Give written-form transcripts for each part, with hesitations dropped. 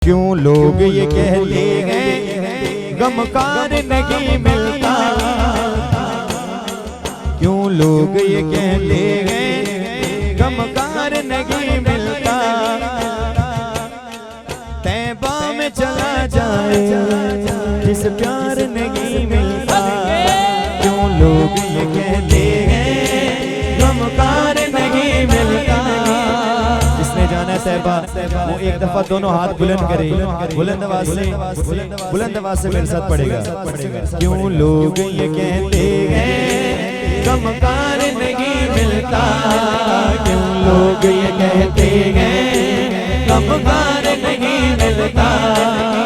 क्यों लोग ये कहते हैं गमकार नहीं मिलता, क्यों लोग ये कहते हैं गमकार नहीं मिलता। तैबा में चला जाए जिस प्यार नहीं मिलता, क्यों लोग ये कहते हैं गमकार नहीं मिलता। जिसने जाना तैबा वो एक दफा दोनों हाथ बुलंद करे, बुलंद आवाज से मेरे साथ पड़ेगा। क्यों लोग ये कहते हैं गमकार नहीं मिलता, क्यों लोग ये कहते हैं गमकार नहीं मिलता।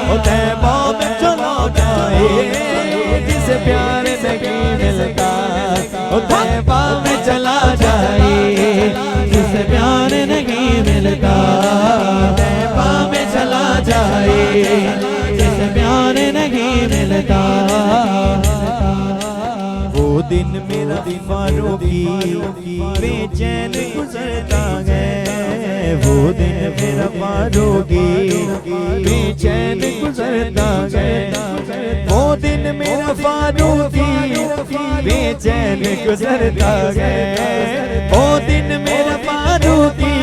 ओ तैबा में चला जाए जिसे प्यार नहीं मिलता, ओ तैबा में चला जाए जिसे प्यार नहीं मिलता। तैबा में चला जाए जिसे प्यार नहीं मिलता। वो दिन मेरा फारूकी बेचैन गुजरता है, वो दिन मेरा फारूकी बेचैन गुजरता है। वो दिन मेरा फारूकी बेचैन गुजरता है, वो दिन मेरा फारूकी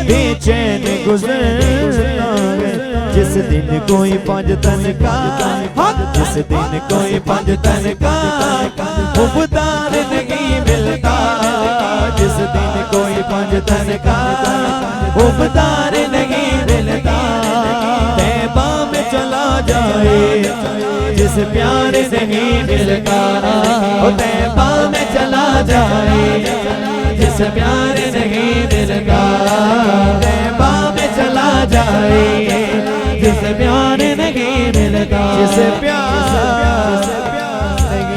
बेचैन गुजरता है। जिस दिन कोई 5 तन का, जिस दिन कोई 5 तन का मुबदार नहीं मिलता, जिस दिन कोई 5 तन का मुबदार नहीं मिलता। तैबा में चला जाए जिस प्यार नहीं मिलता, ओ तैबा में चला जाए जिस प्यार नहीं मिलता। तैबा में चला जाए जिस प्यार नहीं मिलता।